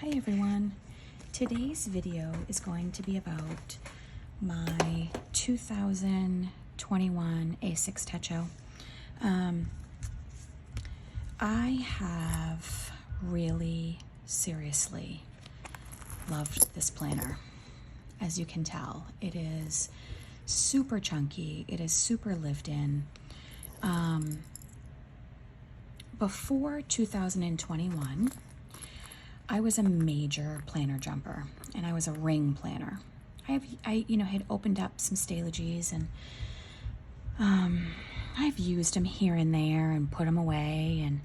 Hi everyone. Today's video is going to be about my 2021 A6 Techo. I have really seriously loved this planner. As you can tell, it is super chunky. It is super lived in. Before 2021, I was a major planner jumper, and I was a ring planner. I had opened up some Stalages, and I've used them here and there and put them away, and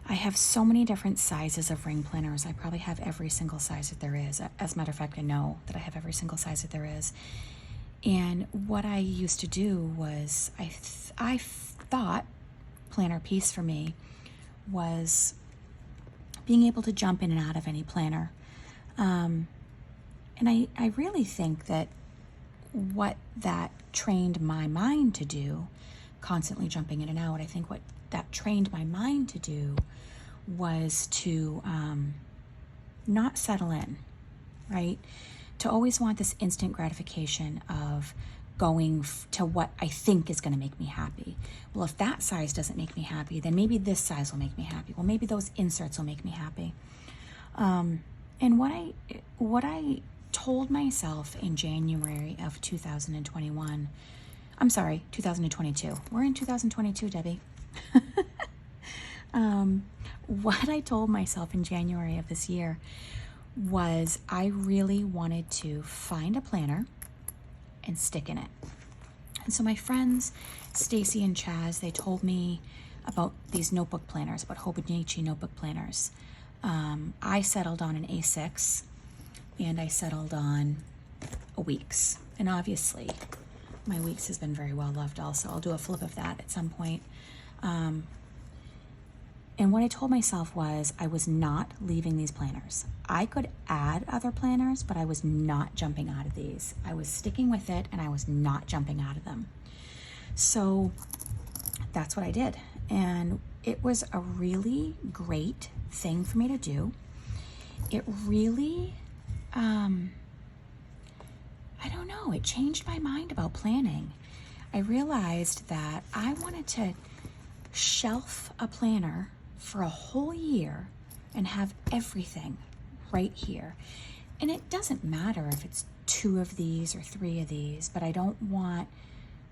I have so many different sizes of ring planners. I probably have every single size that there is. As a matter of fact, I know that I have every single size that there is. And what I used to do was, I thought planner piece for me was being able to jump in and out of any planner. And I really think that what that trained my mind to do, constantly jumping in and out, I think what that trained my mind to do was to not settle in, right? To always want this instant gratification of going to what I think is going to make me happy. Well, if that size doesn't make me happy, then maybe this size will make me happy. Well, maybe those inserts will make me happy. And what I told myself in January of 2021, I'm sorry, 2022. We're in 2022, Debbie. What I told myself in January of this year was I really wanted to find a planner and stick in it. And so my friends, Stacy and Chaz, they told me about these notebook planners, about Hobonichi notebook planners. I settled on an A6, and I settled on a Weeks. And obviously, my Weeks has been very well loved also. I'll do a flip of that at some point. And what I told myself was I was not leaving these planners. I could add other planners, but I was not jumping out of these. I was sticking with it, and I was not jumping out of them. So that's what I did. And it was a really great thing for me to do. It really, I don't know, it changed my mind about planning. I realized that I wanted to shelf a planner for a whole year and have everything right here. And it doesn't matter if it's 2 of these or 3 of these, but I don't want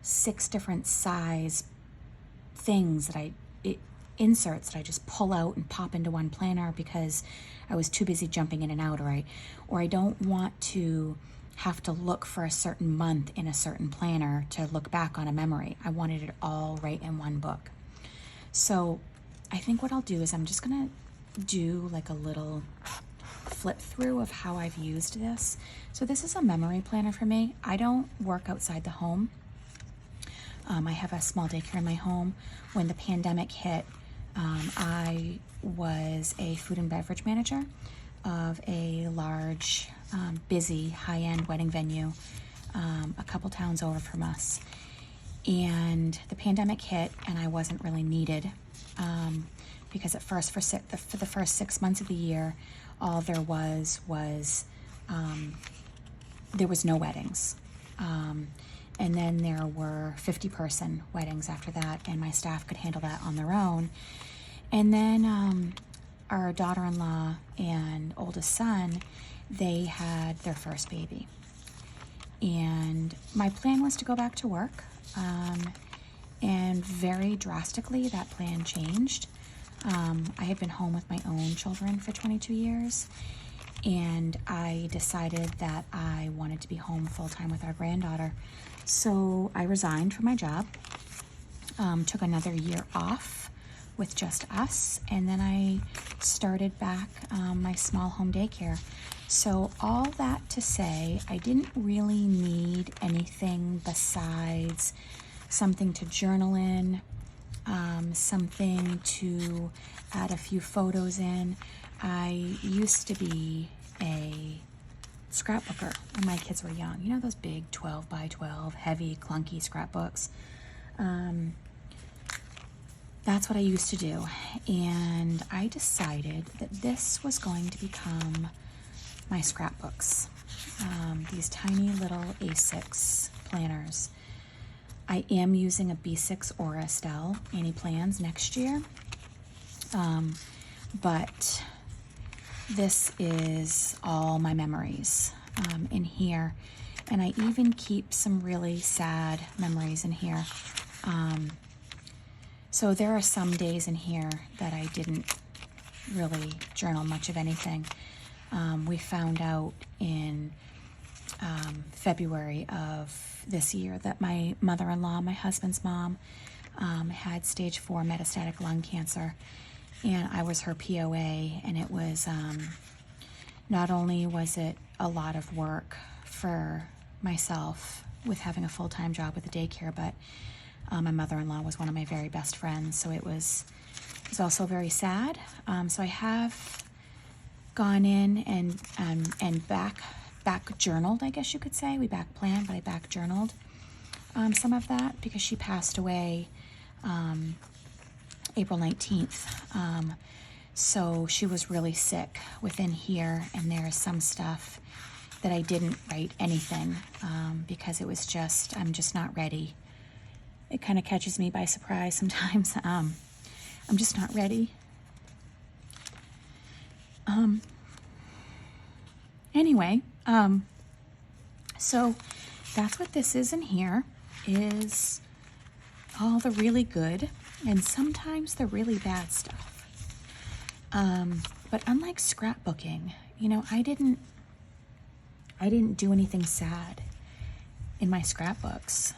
6 different size things that inserts that I just pull out and pop into one planner because I was too busy jumping in and out, or I don't want to have to look for a certain month in a certain planner to look back on a memory. I wanted it all right in one book. So I think what I'll do is I'm just gonna do like a little flip through of how I've used this. So this is a memory planner for me. I don't work outside the home. I have a small daycare in my home. When the pandemic hit, I was a food and beverage manager of a large, busy, high-end wedding venue a couple towns over from us. And the pandemic hit, and I wasn't really needed because at first, for the first 6 months of the year, all there was there was no weddings. And then there were 50-person weddings after that, and my staff could handle that on their own. And then our daughter-in-law and oldest son, they had their first baby. And my plan was to go back to work. And very drastically, that plan changed. I had been home with my own children for 22 years, and I decided that I wanted to be home full-time with our granddaughter. So I resigned from my job, took another year off with just us, and then I started back my small home daycare. So all that to say, I didn't really need anything besides something to journal in, something to add a few photos in. I used to be a scrapbooker when my kids were young. You know those big 12 by 12, heavy, clunky scrapbooks? that's what I used to do. And I decided that this was going to become my scrapbooks. These tiny little A6 planners. I am using a B6 or Estelle Annie plans next year. But this is all my memories in here. And I even keep some really sad memories in here. So there are some days in here that I didn't really journal much of anything. We found out in February of this year that my mother-in-law, my husband's mom, had stage 4 metastatic lung cancer, and I was her POA, and it was not only was it a lot of work for myself with having a full-time job with a daycare, but my mother-in-law was one of my very best friends, so it was also very sad. So I have gone in and back journaled, I guess you could say. We back planned, but I back journaled some of that because she passed away April 19th. So she was really sick within here, and there's some stuff that I didn't write anything because it was just, I'm just not ready. It kind of catches me by surprise sometimes. I'm just not ready. Anyway, so that's what this is in here, is all the really good and sometimes the really bad stuff. But unlike scrapbooking, you know, I didn't do anything sad in my scrapbooks.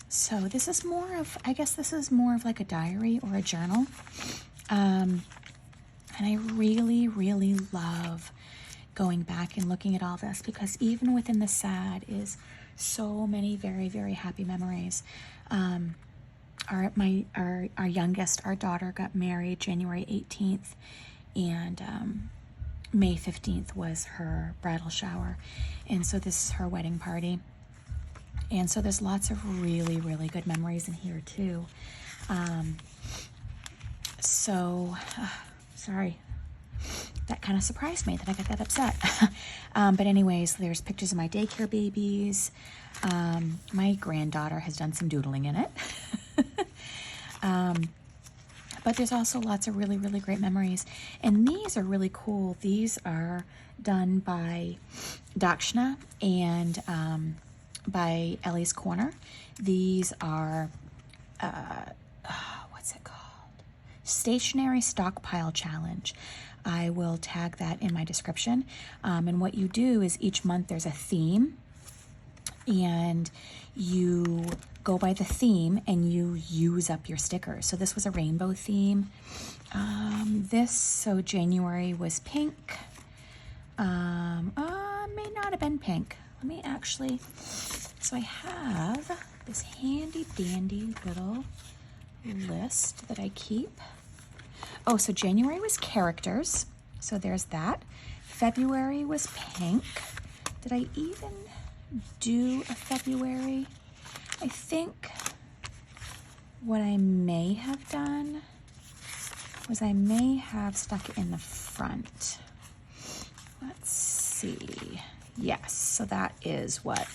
So this is more of, I guess this is more of like a diary or a journal. And I really, really love going back and looking at all this, because even within the sad is so many very, very happy memories. Our youngest, our daughter, got married January 18th, and May 15th was her bridal shower, and so this is her wedding party. And so there's lots of really, really good memories in here too. Sorry. That kind of surprised me that I got that upset. But anyways, there's pictures of my daycare babies. My granddaughter has done some doodling in it. But there's also lots of really, really great memories. And these are really cool. These are done by Dakshna and by Ellie's Corner. These are, what's it called? Stationary Stockpile Challenge. I will tag that in my description. And what you do is each month there's a theme, and you go by the theme and you use up your stickers. So this was a rainbow theme. So January was pink. May not have been pink. Let me actually, so I have this handy dandy little list that I keep. Oh, so January was characters. So there's that. February was pink. Did I even do a February? I think what I may have done was I may have stuck it in the front. Let's see. Yes, so that is what.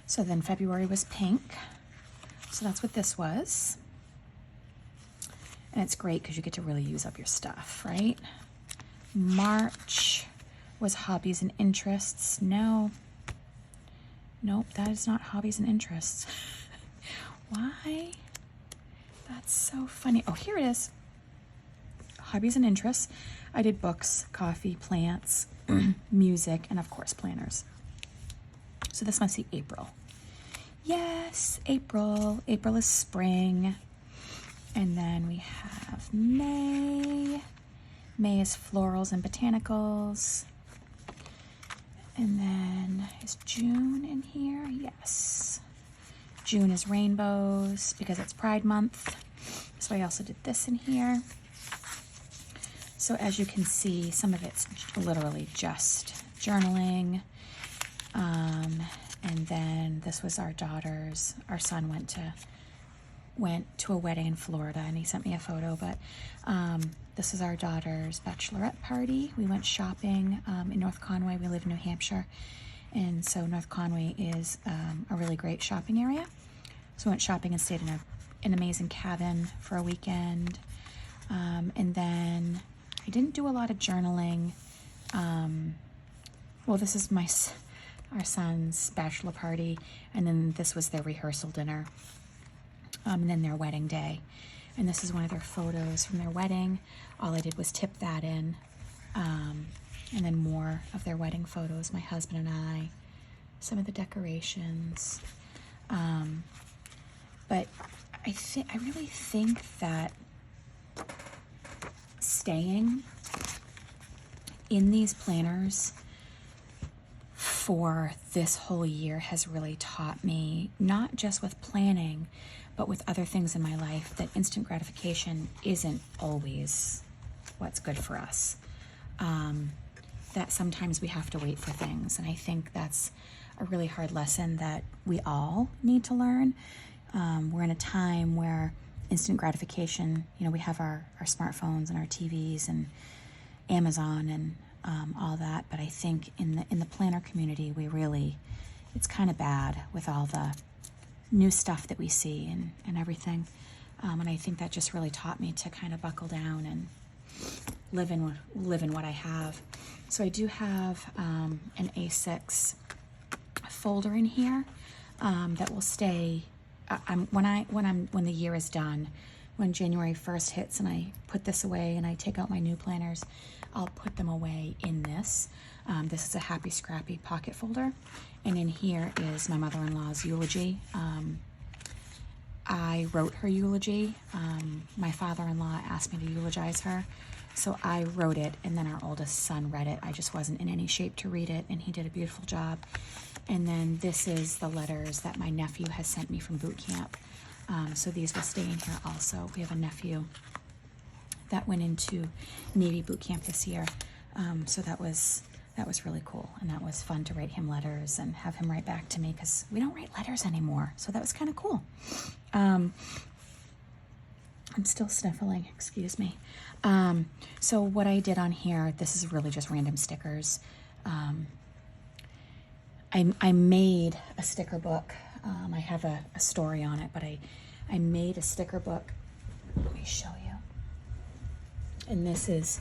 So then February was pink. So that's what this was. And it's great because you get to really use up your stuff, right? March was hobbies and interests. Nope, that is not hobbies and interests. Why? That's so funny. Oh, here it is. Hobbies and interests. I did books, coffee, plants, music, and of course planners. So this must be April. Yes, April. April is spring. And then we have May. May is florals and botanicals. And then is June in here? Yes. June is rainbows because it's Pride Month. So I also did this in here. So as you can see, some of it's literally just journaling. And then this was our daughter's. Our son went to went to a wedding in Florida, and he sent me a photo, but this is our daughter's bachelorette party. We went shopping in North Conway. We live in New Hampshire, and so North Conway is a really great shopping area. So we went shopping and stayed in an amazing cabin for a weekend. And then I didn't do a lot of journaling. Well, this is our son's bachelor party, and then this was their rehearsal dinner, and then their wedding day. And this is one of their photos from their wedding. All I did was tip that in, and then more of their wedding photos, my husband and I, some of the decorations. But I really think that staying in these planners for this whole year has really taught me, not just with planning, but with other things in my life, that instant gratification isn't always what's good for us. That sometimes we have to wait for things. And I think that's a really hard lesson that we all need to learn. We're in a time where instant gratification, we have our smartphones and our TVs and Amazon and all that, but I think in the planner community, it's kind of bad with all the new stuff that we see and everything. And I think that just really taught me to kind of buckle down and live in what I have. So I do have an A6 folder in here that will stay. When the year is done, when January 1st hits and I put this away and I take out my new planners, I'll put them away in this. This is a Happy Scrappy pocket folder, and in here is my mother-in-law's eulogy. I wrote her eulogy. My father-in-law asked me to eulogize her, so I wrote it, and then our oldest son read it. I just wasn't in any shape to read it, and he did a beautiful job. And then this is the letters that my nephew has sent me from boot camp. So these will stay in here also. We have a nephew that went into Navy boot camp this year. So that was really cool. And that was fun to write him letters and have him write back to me, because we don't write letters anymore. So that was kind of cool. I'm still sniffling, excuse me. So what I did on here, this is really just random stickers. I made a sticker book. I have a story on it, but I made a sticker book. Let me show you. And this is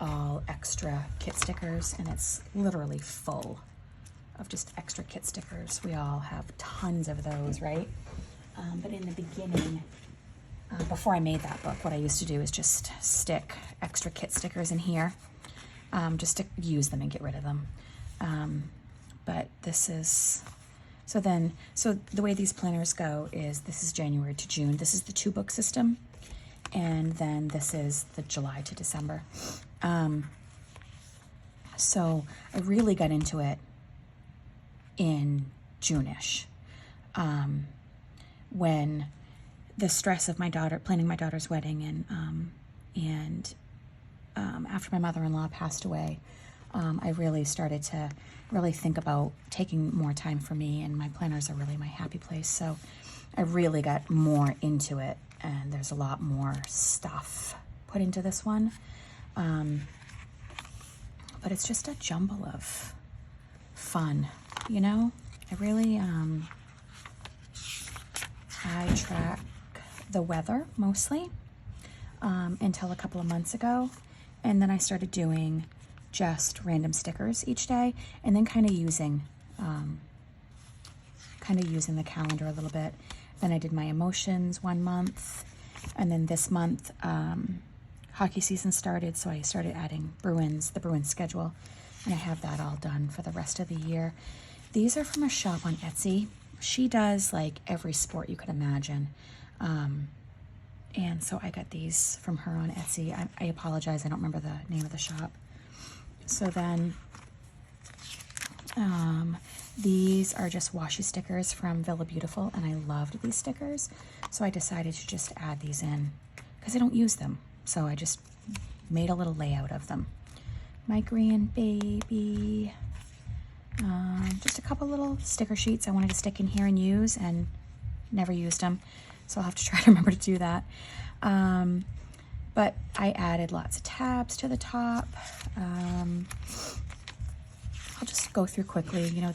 all extra kit stickers, and it's literally full of just extra kit stickers. We all have tons of those, right? But in the beginning, before I made that book, what I used to do is just stick extra kit stickers in here, just to use them and get rid of them. But this is, so the way these planners go is this is January to June. This is the 2-book system. And then this is the July to December. So I really got into it in June-ish, when the stress of planning my daughter's wedding and after my mother-in-law passed away, I really started to really think about taking more time for me, and my planners are really my happy place. So I really got more into it, and there's a lot more stuff put into this one. But it's just a jumble of fun, I really, I track the weather mostly until a couple of months ago, and then I started doing just random stickers each day, and then kind of using the calendar a little bit. Then I did my emotions one month, and then this month hockey season started, so I started adding the Bruins schedule, and I have that all done for the rest of the year. These are from a shop on Etsy. She does like every sport you could imagine, and so I got these from her on Etsy. I apologize, I don't remember the name of the shop. So then these are just washi stickers from Villa Beautiful, and I loved these stickers, so I decided to just add these in because I don't use them. So I just made a little layout of them. My grandbaby, just a couple little sticker sheets I wanted to stick in here and use, and never used them. So I'll have to try to remember to do that. But I added lots of tabs to the top. I'll just go through quickly. You know,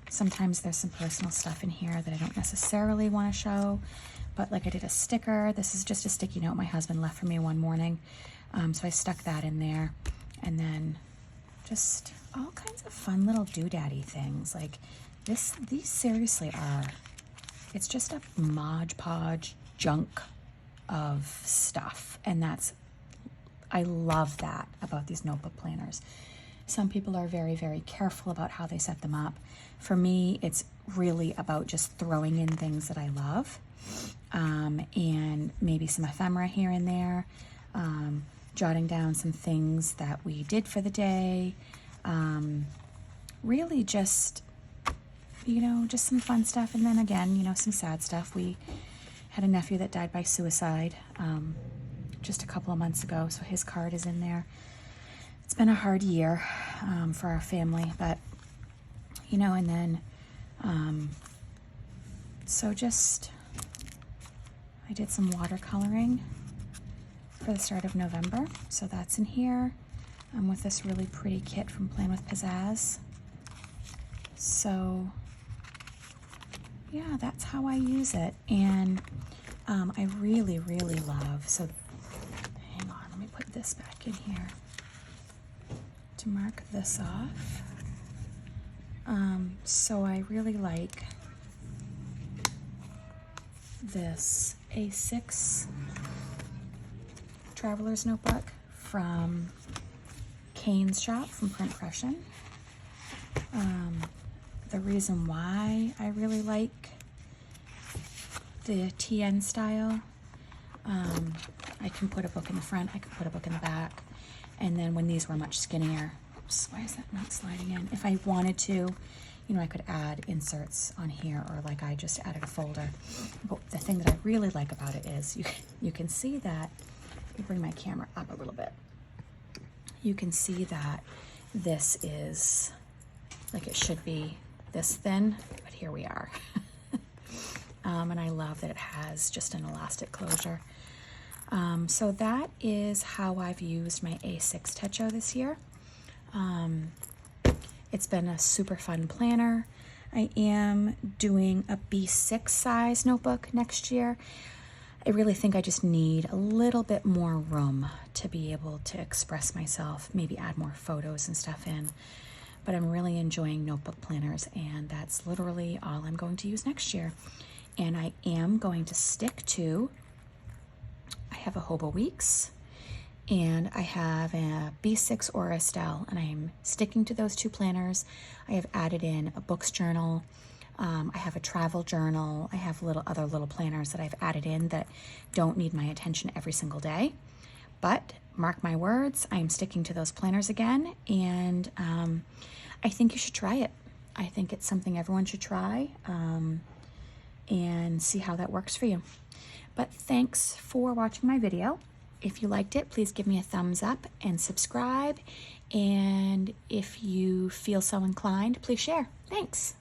sometimes there's some personal stuff in here that I don't necessarily want to show, but like I did a sticker. This is just a sticky note my husband left for me one morning. So I stuck that in there, and then just all kinds of fun little doodaddy things. Like these seriously are, it's just a Mod Podge junk of stuff. And I love that about these notebook planners. Some people are very, very careful about how they set them up. For me, it's really about just throwing in things that I love, and maybe some ephemera here and there, jotting down some things that we did for the day. Really just, you know, just some fun stuff. And then again, you know, some sad stuff. We had a nephew that died by suicide just a couple of months ago, so his card is in there. It's been a hard year for our family, but, you know, and then, so just, I did some watercoloring for the start of November, so that's in here. With this really pretty kit from Plan with Pizzazz. So, yeah, that's how I use it. And I really, really love, so hang on, let me put this back in here to mark this off. So I really like this A6 Traveler's Notebook from Kane's shop from Print Pression. The reason why I really like the TN style, I can put a book in the front, I can put a book in the back, and then when these were much skinnier, oops, why is that not sliding in? If I wanted to, you know, I could add inserts on here, or like I just added a folder. But the thing that I really like about it is you can see that, let me bring my camera up a little bit. You can see that this is, like it should be this thin, but here we are. And I love that it has just an elastic closure. So that is how I've used my A6 Techo this year. It's been a super fun planner. I am doing a B6 size notebook next year. I really think I just need a little bit more room to be able to express myself, maybe add more photos and stuff in. But I'm really enjoying notebook planners, and that's literally all I'm going to use next year. And I am going to stick to, I have a Hobo Weeks, and I have a B6 or Estelle, and I'm sticking to those two planners. I have added in a books journal. I have a travel journal. I have other little planners that I've added in that don't need my attention every single day. But mark my words, I am sticking to those planners again, and I think you should try it. I think it's something everyone should try, and see how that works for you. But thanks for watching my video. If you liked it, please give me a thumbs up and subscribe. And if you feel so inclined, please share. Thanks.